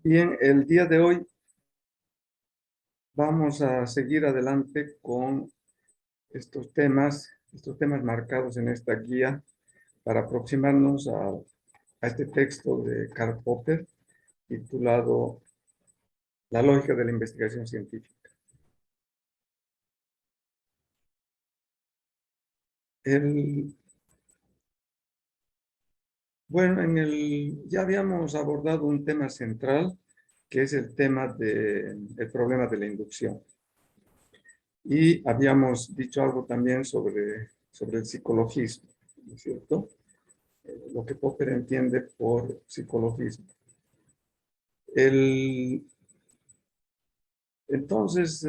Bien, el día de hoy vamos a seguir adelante con estos temas marcados en esta guía para aproximarnos a este texto de Karl Popper titulado La lógica de la investigación científica. Ya habíamos abordado un tema central, que es el tema del problema de la inducción. Y habíamos dicho algo también sobre el psicologismo, ¿no es cierto? Lo que Popper entiende por psicologismo. Entonces,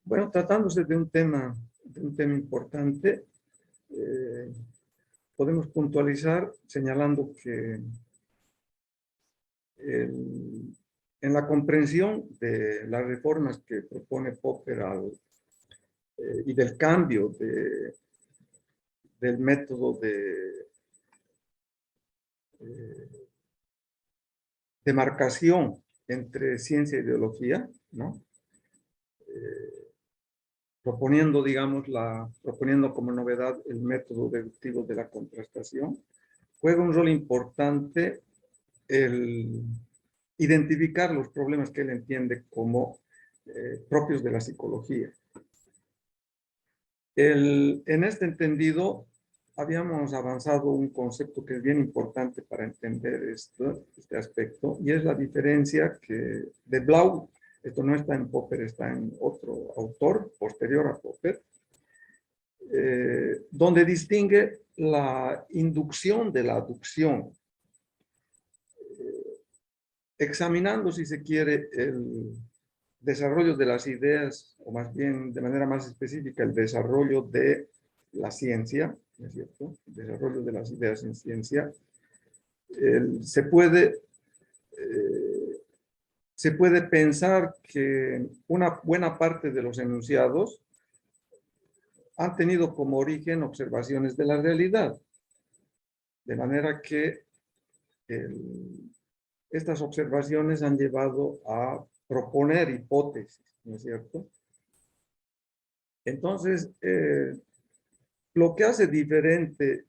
bueno, tratándose de un tema importante, podemos puntualizar señalando que en la comprensión de las reformas que propone Popper y del cambio del método eh, demarcación entre ciencia e ideología, ¿no? Proponiendo, digamos, proponiendo como novedad el método deductivo de la contrastación, juega un rol importante el identificar los problemas que él entiende como propios de la psicología. En este entendido, habíamos avanzado un concepto que es bien importante para entender este aspecto, y es la diferencia de Blau. Esto no está en Popper, está en otro autor posterior a Popper, donde distingue la inducción de la aducción, examinando, si se quiere, el desarrollo de las ideas, o más bien de manera más específica, el desarrollo de la ciencia, ¿no es cierto? El desarrollo de las ideas en ciencia. Se puede pensar que una buena parte de los enunciados han tenido como origen observaciones de la realidad, de manera que estas observaciones han llevado a proponer hipótesis, ¿no es cierto? Entonces, lo que hace diferente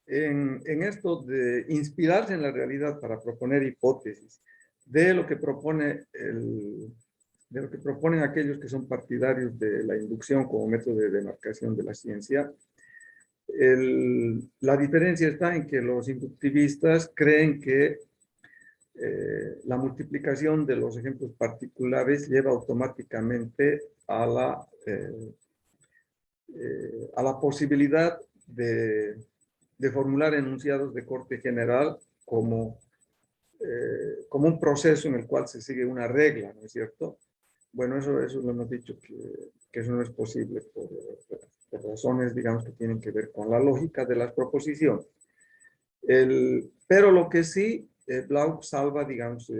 en esto de inspirarse en la realidad para proponer hipótesis, de lo que proponen aquellos que son partidarios de la inducción como método de demarcación de la ciencia, la diferencia está en que los inductivistas creen que la multiplicación de los ejemplos particulares lleva automáticamente a la posibilidad de formular enunciados de corte general como un proceso en el cual se sigue una regla, ¿no es cierto? Bueno, eso lo hemos dicho que eso no es posible por razones, digamos, que tienen que ver con la lógica de las proposiciones. Pero lo que sí, Blau salva, digamos,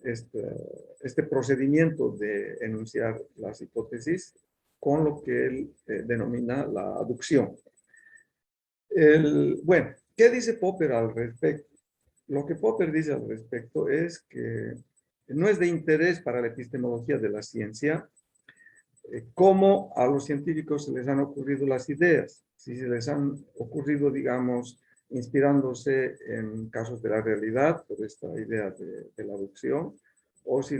este procedimiento de enunciar las hipótesis con lo que él denomina la aducción. Bueno, ¿qué dice Popper al respecto? Lo que Popper dice al respecto es que no es de interés para la epistemología de la ciencia cómo a los científicos se les han ocurrido las ideas, si se les han ocurrido, digamos, inspirándose en casos de la realidad, por esta idea de la aducción, o si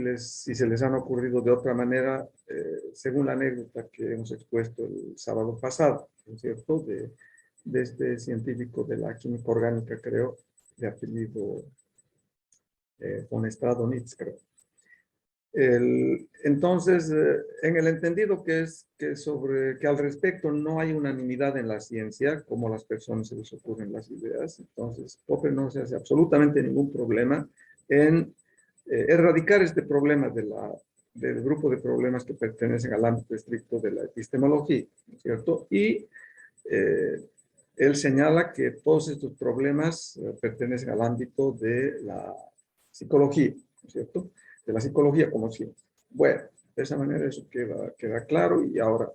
se les han ocurrido de otra manera, según la anécdota que hemos expuesto el sábado pasado, ¿no es cierto?, de este científico de la química orgánica, creo, de apellido von Stradonitz, creo. Entonces, en el entendido que al respecto no hay unanimidad en la ciencia, como a las personas se les ocurren las ideas, entonces Popper no se hace absolutamente ningún problema en erradicar este problema del grupo de problemas que pertenecen al ámbito estricto de la epistemología, ¿no es cierto? Y él señala que todos estos problemas pertenecen al ámbito de la psicología, ¿no es cierto?, de la psicología como ciencia. Bueno, de esa manera eso queda claro. Y ahora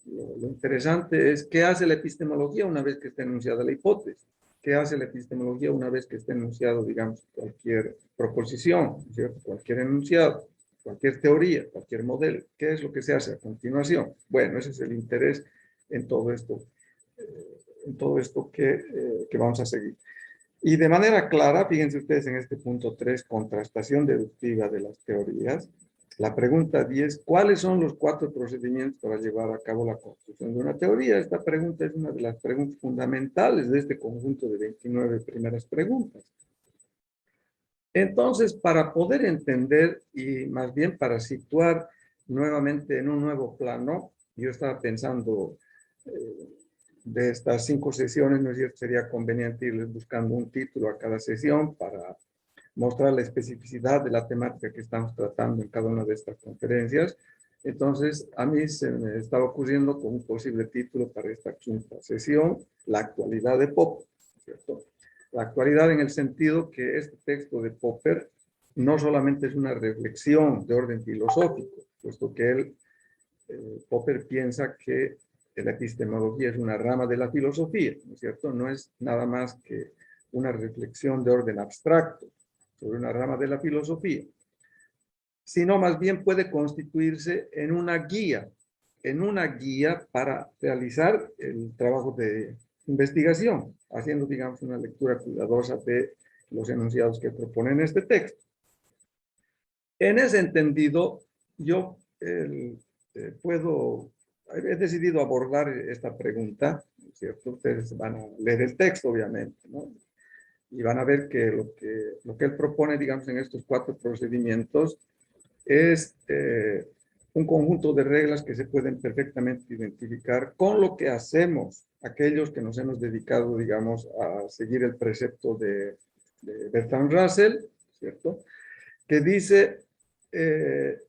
lo interesante es qué hace la epistemología una vez que está enunciada la hipótesis. ¿qué hace la epistemología una vez que está enunciado, digamos, cualquier proposición, ¿cierto? Cualquier enunciado, cualquier teoría, cualquier modelo? ¿Qué es lo que se hace a continuación? Bueno, ese es el interés en todo esto, que vamos a seguir. Y de manera clara, fíjense ustedes en este punto 3, contrastación deductiva de las teorías. La pregunta 10, ¿cuáles son los 4 procedimientos para llevar a cabo la construcción de una teoría? Esta pregunta es una de las preguntas fundamentales de este conjunto de 29 primeras preguntas. Entonces, para poder entender y más bien para situar nuevamente en un nuevo plano, yo estaba pensando de estas 5 sesiones, ¿no es cierto? Sería conveniente irles buscando un título a cada sesión para mostrar la especificidad de la temática que estamos tratando en cada una de estas conferencias. Entonces, a mí se me estaba ocurriendo como un posible título para esta 5ª sesión, la actualidad de Popper, ¿cierto? La actualidad en el sentido que este texto de Popper no solamente es una reflexión de orden filosófico, puesto que Popper piensa que la epistemología es una rama de la filosofía, ¿no es cierto? No es nada más que una reflexión de orden abstracto sobre una rama de la filosofía, sino más bien puede constituirse en una guía para realizar el trabajo de investigación, haciendo, digamos, una lectura cuidadosa de los enunciados que proponen este texto. En ese entendido, yo he decidido abordar esta pregunta, ¿cierto? Ustedes van a leer el texto, obviamente, ¿no? Y van a ver que lo que él propone, digamos, en estos 4 procedimientos es un conjunto de reglas que se pueden perfectamente identificar con lo que hacemos aquellos que nos hemos dedicado, digamos, a seguir el precepto de Bertrand Russell, ¿cierto? Que dice,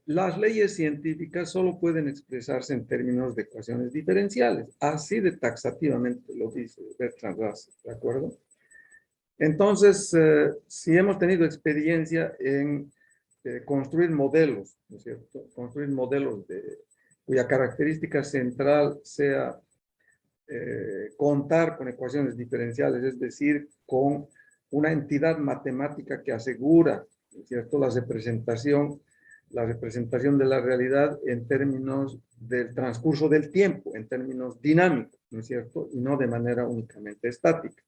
las leyes científicas solo pueden expresarse en términos de ecuaciones diferenciales. Así de taxativamente lo dice Bertrand Russell, ¿de acuerdo? Entonces, si hemos tenido experiencia en construir modelos, ¿no es cierto? Construir modelos cuya característica central sea contar con ecuaciones diferenciales, es decir, con una entidad matemática que asegura, ¿no es cierto?, la representación de la realidad en términos del transcurso del tiempo, en términos dinámicos, ¿no es cierto?, y no de manera únicamente estática.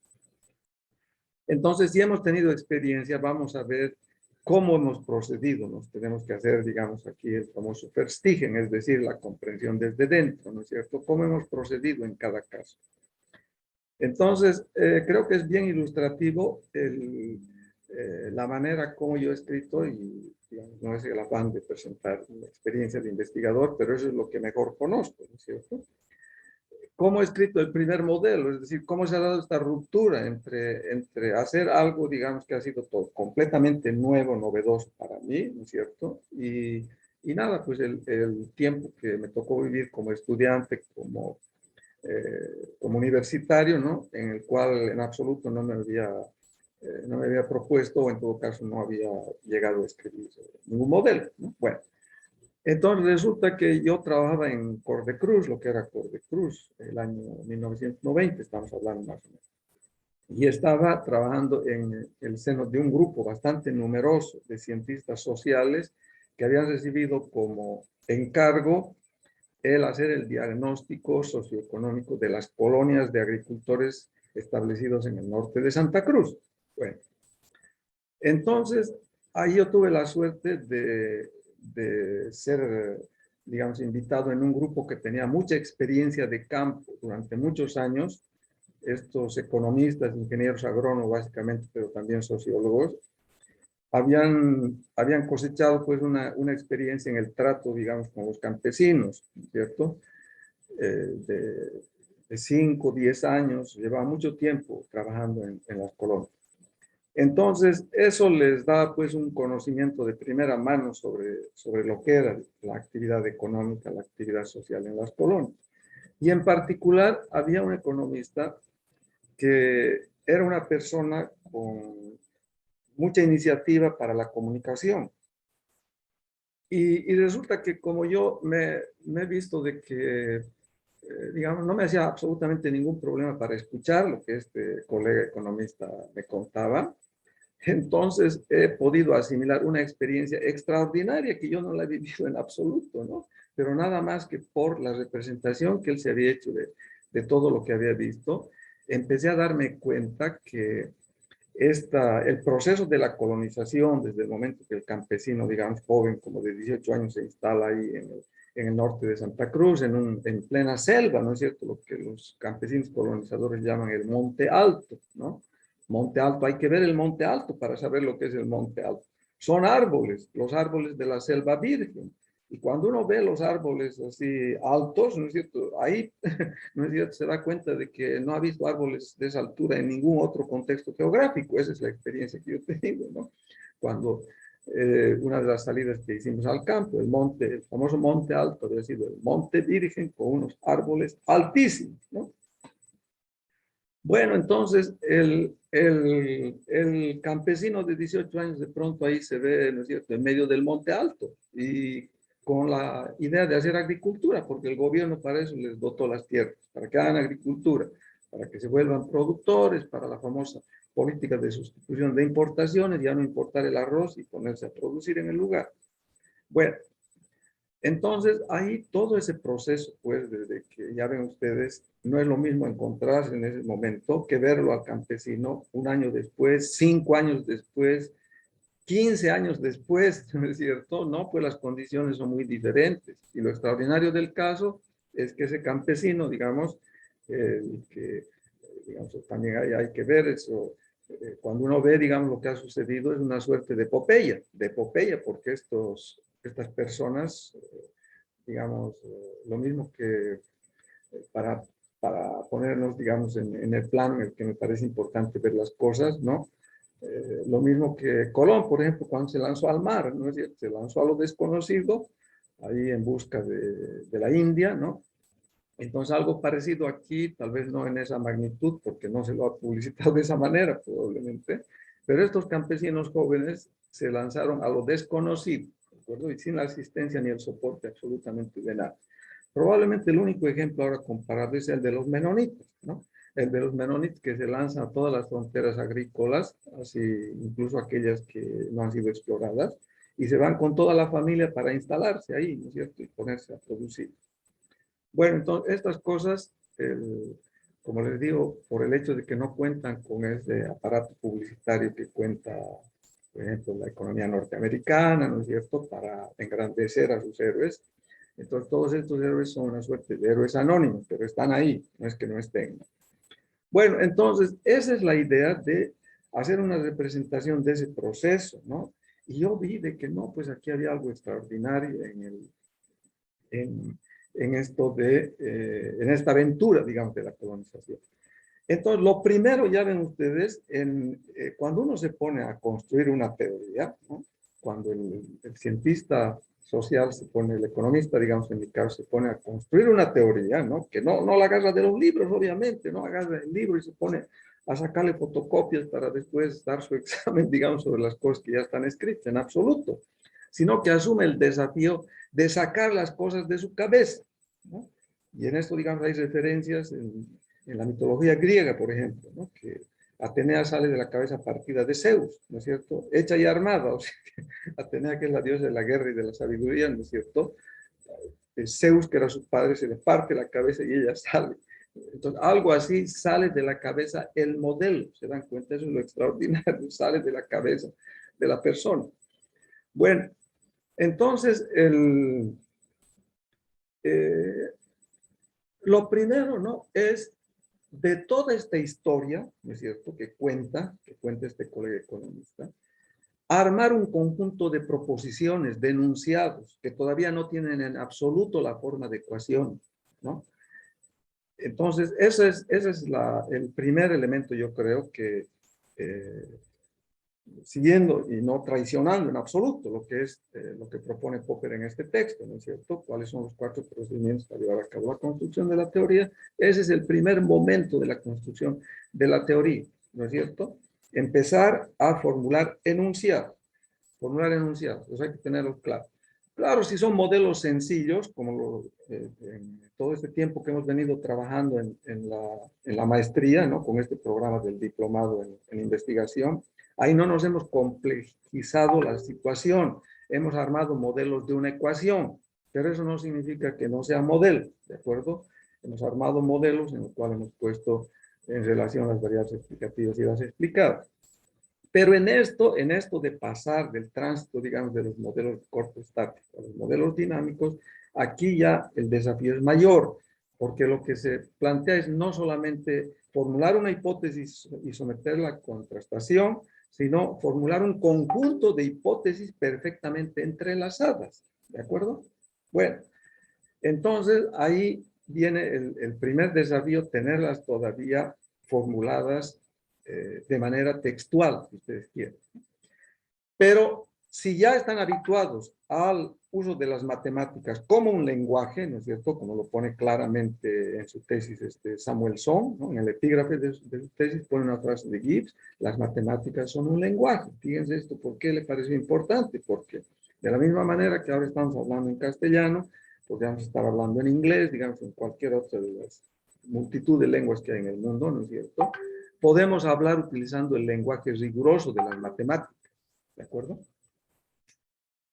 Entonces, si hemos tenido experiencia, vamos a ver cómo hemos procedido. Nos tenemos que hacer, digamos, aquí el famoso Verstiegen, es decir, la comprensión desde dentro, ¿no es cierto? Cómo hemos procedido en cada caso. Entonces, creo que es bien ilustrativo la manera como yo he escrito y, digamos, no es el afán de presentar una experiencia de investigador, pero eso es lo que mejor conozco, ¿no es cierto? Cómo he escrito el primer modelo, es decir, cómo se ha dado esta ruptura entre hacer algo, digamos, que ha sido todo completamente nuevo, novedoso para mí, ¿no es cierto? Y nada, pues el tiempo que me tocó vivir como estudiante, como universitario, ¿no? En el cual en absoluto no me había propuesto, o en todo caso no había llegado a escribir ningún modelo, ¿no? Bueno. Entonces resulta que yo trabajaba en Cordecruz, lo que era Cordecruz, el año 1990, estamos hablando más o menos. Y estaba trabajando en el seno de un grupo bastante numeroso de cientistas sociales que habían recibido como encargo el hacer el diagnóstico socioeconómico de las colonias de agricultores establecidos en el norte de Santa Cruz. Bueno, entonces ahí yo tuve la suerte de ser, digamos, invitado en un grupo que tenía mucha experiencia de campo durante muchos años. Estos economistas, ingenieros agrónomos básicamente, pero también sociólogos, habían cosechado pues una experiencia en el trato, digamos, con los campesinos, ¿cierto? De 5, 10 años, llevaba mucho tiempo trabajando en las colonias. Entonces, eso les da pues un conocimiento de primera mano sobre lo que era la actividad económica, la actividad social en las colonias. Y en particular, había un economista que era una persona con mucha iniciativa para la comunicación. Y resulta que como yo me he visto de que digamos, no me hacía absolutamente ningún problema para escuchar lo que este colega economista me contaba. Entonces he podido asimilar una experiencia extraordinaria que yo no la he vivido en absoluto, ¿no? Pero nada más que por la representación que él se había hecho de todo lo que había visto, empecé a darme cuenta que el proceso de la colonización, desde el momento que el campesino, digamos, joven, como de 18 años, se instala ahí en el norte de Santa Cruz, en plena selva, ¿no es cierto? Lo que los campesinos colonizadores llaman el Monte Alto, ¿no? Monte Alto, hay que ver el Monte Alto para saber lo que es el Monte Alto. Son árboles, los árboles de la selva virgen. Y cuando uno ve los árboles así altos, ¿no es cierto? Ahí, ¿no es cierto? Se da cuenta de que no ha visto árboles de esa altura en ningún otro contexto geográfico. Esa es la experiencia que yo tengo, ¿no? Cuando una de las salidas que hicimos al campo, el famoso Monte Alto, había sido el Monte Virgen con unos árboles altísimos, ¿no? Bueno, entonces el campesino de 18 años de pronto ahí se ve, ¿no es cierto?, en medio del Monte Alto y con la idea de hacer agricultura, porque el gobierno para eso les dotó las tierras, para que hagan agricultura, para que se vuelvan productores, para la famosa política de sustitución de importaciones, ya no importar el arroz y ponerse a producir en el lugar. Bueno, entonces, ahí todo ese proceso, pues, desde que ya ven ustedes, no es lo mismo encontrarse en ese momento que verlo al campesino un año después, 5 años después, 15 años después, ¿no es cierto? No, pues las condiciones son muy diferentes. Y lo extraordinario del caso es que ese campesino, digamos, que digamos, también hay que ver eso, cuando uno ve, digamos, lo que ha sucedido es una suerte de epopeya, porque estas personas, digamos, lo mismo que para, para ponernos, digamos, en el plano en el que me parece importante ver las cosas, ¿no? Lo mismo que Colón, por ejemplo, cuando se lanzó al mar, ¿no es cierto? Se lanzó a lo desconocido, ahí en busca de la India, ¿no? Entonces, algo parecido aquí, tal vez no en esa magnitud, porque no se lo ha publicitado de esa manera, probablemente, pero estos campesinos jóvenes se lanzaron a lo desconocido, ¿de acuerdo? Y sin la asistencia ni el soporte absolutamente de nada. Probablemente el único ejemplo ahora comparado es el de los menonitas, ¿no? El de los menonitas que se lanzan a todas las fronteras agrícolas, así incluso aquellas que no han sido exploradas, y se van con toda la familia para instalarse ahí, ¿no es cierto? Y ponerse a producir. Bueno, entonces estas cosas, como les digo, por el hecho de que no cuentan con ese aparato publicitario que cuenta, por ejemplo, la economía norteamericana, ¿no es cierto?, para engrandecer a sus héroes. Entonces todos estos héroes son una suerte de héroes anónimos, pero están ahí, no es que no estén. Bueno, entonces esa es la idea de hacer una representación de ese proceso, ¿no? Y yo vi de que no, pues aquí había algo extraordinario en, en esto en esta aventura, digamos, de la colonización. Entonces, lo primero, ya ven ustedes, cuando uno se pone a construir una teoría, ¿no? Cuando el cientista social se pone, el economista, digamos, en mi caso, se pone a construir una teoría, ¿no? Que no la agarra de los libros, obviamente, no agarra el libro y se pone a sacarle fotocopias para después dar su examen, digamos, sobre las cosas que ya están escritas, en absoluto, sino que asume el desafío de sacar las cosas de su cabeza, ¿no? Y en esto, digamos, hay referencias en la mitología griega, por ejemplo, ¿no? Que Atenea sale de la cabeza partida de Zeus, ¿no es cierto? Hecha y armada, o sea, Atenea, que es la diosa de la guerra y de la sabiduría, ¿no es cierto? Zeus, que era su padre, se le parte la cabeza y ella sale. Entonces, algo así sale de la cabeza el modelo, ¿se dan cuenta? Eso es lo extraordinario, sale de la cabeza de la persona. Bueno, entonces, lo primero, ¿no? Es de toda esta historia, ¿no es cierto?, que cuenta este colega economista, armar un conjunto de proposiciones, de enunciados, que todavía no tienen en absoluto la forma de ecuación, ¿no? Entonces, ese es el primer elemento, yo creo, que siguiendo y no traicionando en absoluto lo que es lo que propone Popper en este texto, ¿no es cierto? ¿Cuáles son los 4 procedimientos para llevar a cabo la construcción de la teoría? Ese es el primer momento de la construcción de la teoría, ¿no es cierto? Empezar a formular enunciados. Formular enunciados, eso hay que tenerlo claro. Claro, si son modelos sencillos, como en todo este tiempo que hemos venido trabajando en la maestría, ¿no? Con este programa del diplomado en investigación, ahí no nos hemos complejizado la situación. Hemos armado modelos de una ecuación, pero eso no significa que no sea modelo, ¿de acuerdo? Hemos armado modelos en los cuales hemos puesto en relación las variables explicativas y las explicadas. Pero en esto de pasar del tránsito, digamos, de los modelos corto estáticos a los modelos dinámicos, aquí ya el desafío es mayor, porque lo que se plantea es no solamente formular una hipótesis y someterla a contrastación, sino formular un conjunto de hipótesis perfectamente entrelazadas, ¿de acuerdo? Bueno, entonces ahí viene el primer desafío, tenerlas todavía formuladas de manera textual, si ustedes quieren. Pero si ya están habituados al uso de las matemáticas como un lenguaje, ¿no es cierto? Como lo pone claramente en su tesis Samuelson, ¿no? En el epígrafe de su tesis pone una frase de Gibbs, las matemáticas son un lenguaje. Fíjense esto, ¿por qué le pareció importante? Porque de la misma manera que ahora estamos hablando en castellano, podríamos estar hablando en inglés, digamos, en cualquier otra de las multitud de lenguas que hay en el mundo, ¿no es cierto? Podemos hablar utilizando el lenguaje riguroso de las matemáticas. ¿De acuerdo?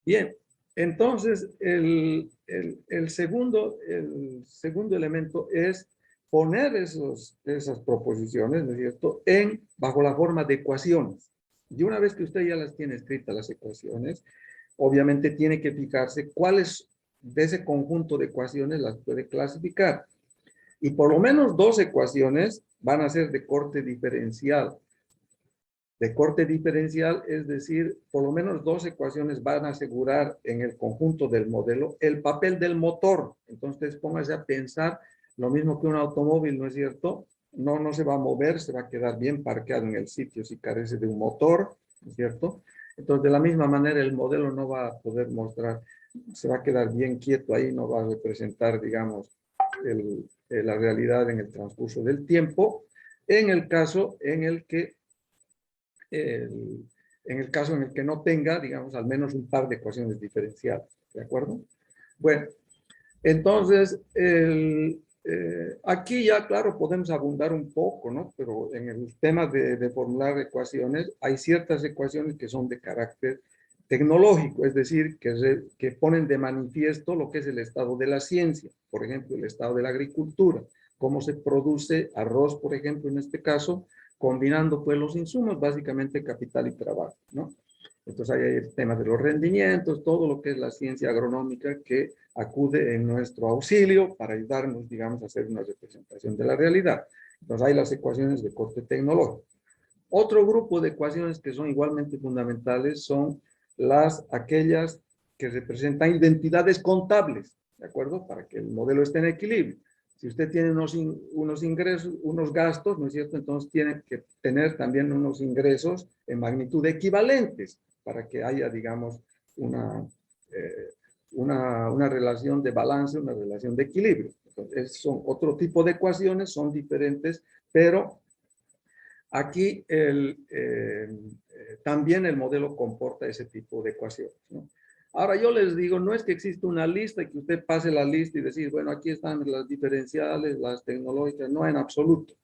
Bien, entonces el segundo elemento es poner esas proposiciones, ¿no es cierto?, bajo la forma de ecuaciones. Y una vez que usted ya las tiene escritas las ecuaciones, obviamente tiene que fijarse cuáles de ese conjunto de ecuaciones las puede clasificar. Y por lo menos 2 ecuaciones van a ser de corte diferencial. De corte diferencial, es decir, por lo menos 2 ecuaciones van a asegurar en el conjunto del modelo el papel del motor. Entonces, póngase a pensar lo mismo que un automóvil, ¿no es cierto? No se va a mover, se va a quedar bien parqueado en el sitio si carece de un motor, ¿no es cierto? Entonces, de la misma manera, el modelo no va a poder mostrar, se va a quedar bien quieto ahí, no va a representar, digamos, la realidad en el transcurso del tiempo, en el caso en el que no tenga, digamos, al menos un par de ecuaciones diferenciales, ¿de acuerdo? Bueno, entonces, aquí ya, claro, podemos abundar un poco, ¿no? Pero en el tema de formular ecuaciones, hay ciertas ecuaciones que son de carácter tecnológico, es decir, que ponen de manifiesto lo que es el estado de la ciencia, por ejemplo, el estado de la agricultura, cómo se produce arroz, por ejemplo, en este caso, combinando pues los insumos, básicamente capital y trabajo, ¿no? Entonces ahí hay el tema de los rendimientos, todo lo que es la ciencia agronómica que acude en nuestro auxilio para ayudarnos, digamos, a hacer una representación de la realidad. Entonces hay las ecuaciones de corte tecnológico. Otro grupo de ecuaciones que son igualmente fundamentales son aquellas que representan identidades contables, ¿de acuerdo? Para que el modelo esté en equilibrio. Si usted tiene unos ingresos, unos gastos, ¿no es cierto? Entonces tiene que tener también unos ingresos en magnitud equivalentes para que haya, digamos, una relación de balance, una relación de equilibrio. Entonces, son otro tipo de ecuaciones, son diferentes, pero aquí también el modelo comporta ese tipo de ecuaciones, ¿no? Ahora yo les digo, no es que exista una lista y que usted pase la lista y decir, bueno, aquí están las diferenciales, las tecnológicas, no en absoluto.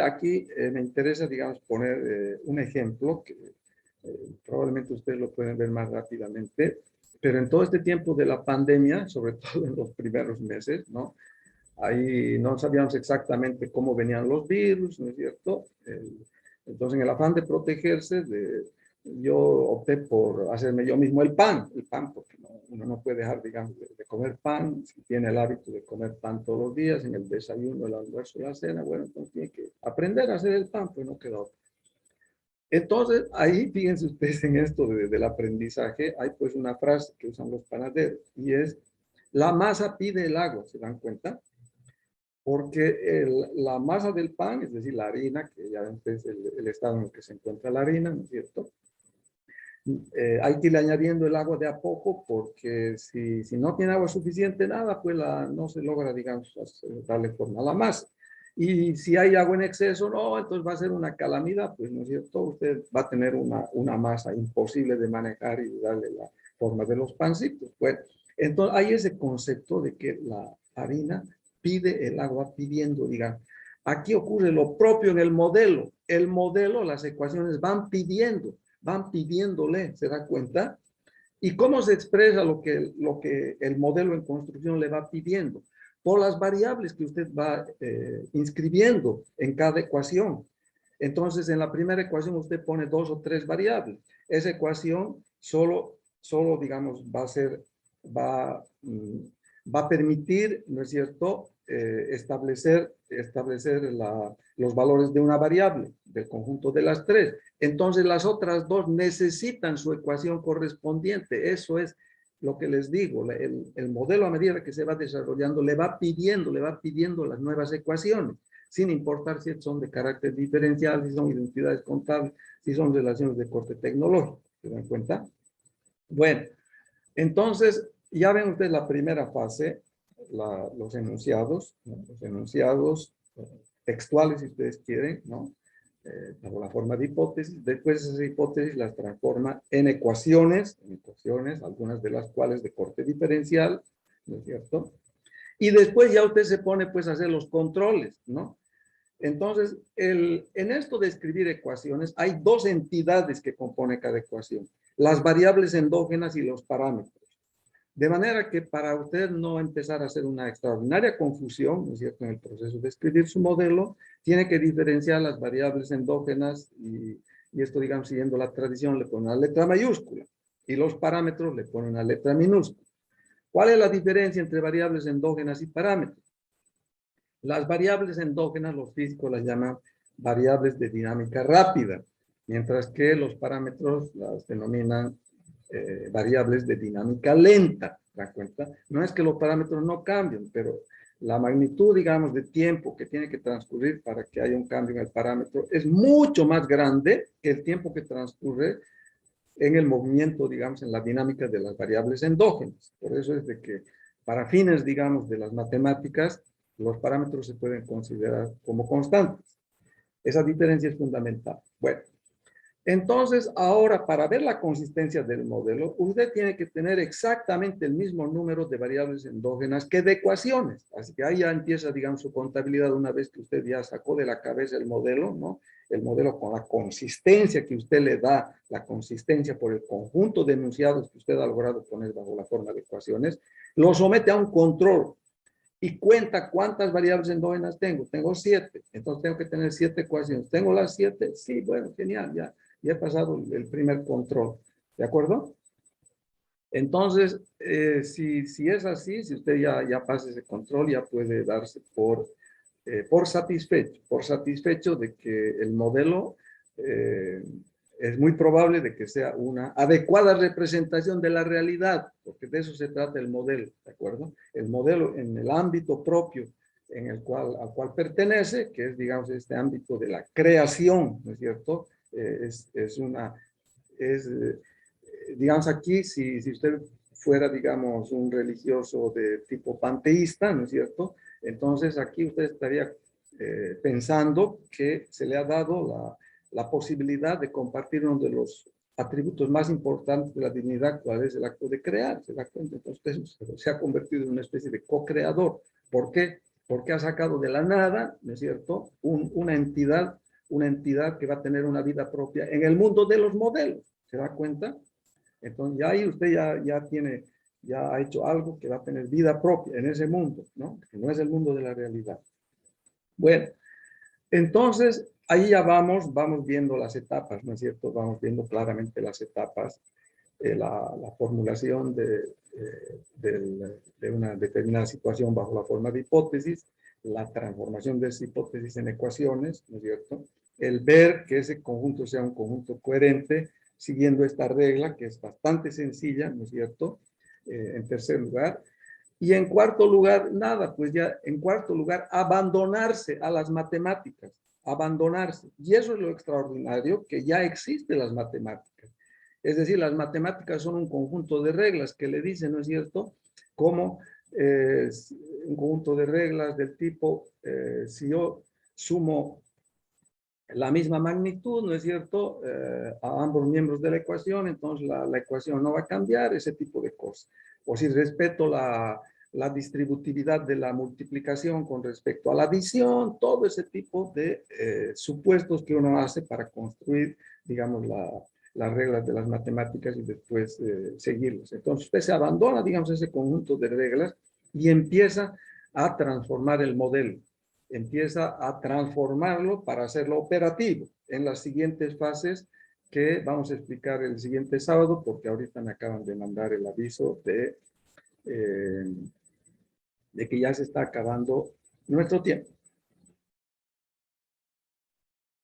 Aquí me interesa, digamos, poner un ejemplo que probablemente ustedes lo pueden ver más rápidamente, pero en todo este tiempo de la pandemia, sobre todo en los primeros meses, ¿no? Ahí no sabíamos exactamente cómo venían los virus, ¿no es cierto? Entonces, en el afán de protegerse, yo opté por hacerme yo mismo el pan, porque uno no puede dejar, digamos, de comer pan, si tiene el hábito de comer pan todos los días, en el desayuno, el almuerzo, la cena, bueno, entonces tiene que aprender a hacer el pan, pues no queda otro. Entonces, ahí fíjense ustedes en esto del aprendizaje, hay pues una frase que usan los panaderos, y es, la masa pide el agua, ¿se dan cuenta? Porque la masa del pan, es decir, la harina, que ya es el estado en el que se encuentra la harina, ¿no es cierto? Hay que ir añadiendo el agua de a poco porque si no tiene agua suficiente, nada, pues no se logra, digamos, darle forma a la masa. Y si hay agua en exceso, no, entonces va a ser una calamidad, pues, ¿no es cierto? Usted va a tener una masa imposible de manejar y de darle la forma de los pancitos. Bueno, entonces hay ese concepto de que la harina pide el agua pidiendo, digamos. Aquí ocurre lo propio en el modelo. El modelo, las ecuaciones van pidiéndole, ¿se da cuenta? ¿Y cómo se expresa lo que el modelo en construcción le va pidiendo? Por las variables que usted va inscribiendo en cada ecuación. Entonces, en la primera ecuación usted pone 2 o 3 variables. Esa ecuación solo digamos, va a permitir, ¿no es cierto?, establecer los valores de una variable, del conjunto de las 3. Entonces, las otras 2 necesitan su ecuación correspondiente. Eso es lo que les digo. El modelo, a medida que se va desarrollando, le va pidiendo las nuevas ecuaciones, sin importar si son de carácter diferencial, si son identidades contables, si son relaciones de corte tecnológico. ¿Se dan cuenta? Bueno, entonces, ya ven ustedes la primera fase, los enunciados, ¿no? Los enunciados textuales, si ustedes quieren, ¿no? Bajo la forma de hipótesis. Después esas hipótesis las transforma en ecuaciones, algunas de las cuales de corte diferencial, ¿no es cierto? Y después ya usted se pone pues a hacer los controles, ¿no? Entonces, en esto de escribir ecuaciones, hay 2 entidades que compone cada ecuación: las variables endógenas y los parámetros. De manera que para usted no empezar a hacer una extraordinaria confusión, ¿no es cierto?, en el proceso de escribir su modelo, tiene que diferenciar las variables endógenas y esto, digamos, siguiendo la tradición, le pone una letra mayúscula y los parámetros le pone una letra minúscula. ¿Cuál es la diferencia entre variables endógenas y parámetros? Las variables endógenas, los físicos las llaman variables de dinámica rápida, mientras que los parámetros las denominan variables de dinámica lenta. ¿Se dan cuenta? No es que los parámetros no cambien, pero la magnitud, digamos, de tiempo que tiene que transcurrir para que haya un cambio en el parámetro es mucho más grande que el tiempo que transcurre en el movimiento, digamos, en la dinámica de las variables endógenas. Por eso es de que para fines, digamos, de las matemáticas, los parámetros se pueden considerar como constantes. Esa diferencia es fundamental. Bueno, entonces ahora para ver la consistencia del modelo, usted tiene que tener exactamente el mismo número de variables endógenas que de ecuaciones. Así que ahí ya empieza, digamos, su contabilidad una vez que usted ya sacó de la cabeza el modelo, ¿no? El modelo con la consistencia que usted le da, la consistencia por el conjunto de enunciados que usted ha logrado poner bajo la forma de ecuaciones, lo somete a un control y cuenta cuántas variables endógenas tengo. Tengo 7, entonces tengo que tener 7 ecuaciones. ¿Tengo las 7? Sí, bueno, genial, ya he pasado el primer control. ¿De acuerdo? Entonces, si es así, si usted ya pasa ese control, ya puede darse por satisfecho de que el modelo es muy probable de que sea una adecuada representación de la realidad, porque de eso se trata el modelo, ¿de acuerdo? El modelo en el ámbito propio al cual pertenece, que es, digamos, este ámbito de la creación, ¿no es cierto? Digamos aquí, si usted fuera, digamos, un religioso de tipo panteísta, ¿no es cierto? Entonces aquí usted estaría pensando que se le ha dado la posibilidad de compartir uno de los atributos más importantes de la divinidad, cuál es el acto de crear. ¿Se da cuenta? Entonces usted se ha convertido en una especie de co-creador. ¿Por qué? Porque ha sacado de la nada, ¿no es cierto?, una entidad que va a tener una vida propia en el mundo de los modelos. ¿Se da cuenta? Entonces ya ahí usted ya ha hecho algo que va a tener vida propia en ese mundo, ¿no? Que no es el mundo de la realidad. Bueno, entonces ahí ya vamos viendo las etapas, ¿no es cierto? Vamos viendo claramente las etapas, la formulación de una determinada situación bajo la forma de hipótesis, la transformación de esa hipótesis en ecuaciones, ¿no es cierto? El ver que ese conjunto sea un conjunto coherente, siguiendo esta regla, que es bastante sencilla, ¿no es cierto? En tercer lugar. Y en cuarto lugar, nada, pues ya en cuarto lugar, abandonarse a las matemáticas, abandonarse. Y eso es lo extraordinario, que ya existen las matemáticas. Es decir, las matemáticas son un conjunto de reglas que le dicen, ¿no es cierto?, como un conjunto de reglas del tipo, si yo sumo la misma magnitud, ¿no es cierto?, a ambos miembros de la ecuación, entonces la ecuación no va a cambiar, ese tipo de cosas. O si respeto la distributividad de la multiplicación con respecto a la adición, todo ese tipo de supuestos que uno hace para construir, digamos, las reglas de las matemáticas y después seguirlas. Entonces usted se abandona, digamos, ese conjunto de reglas y empieza a transformar el modelo, empieza a transformarlo para hacerlo operativo en las siguientes fases que vamos a explicar el siguiente sábado, porque ahorita me acaban de mandar el aviso de que ya se está acabando nuestro tiempo.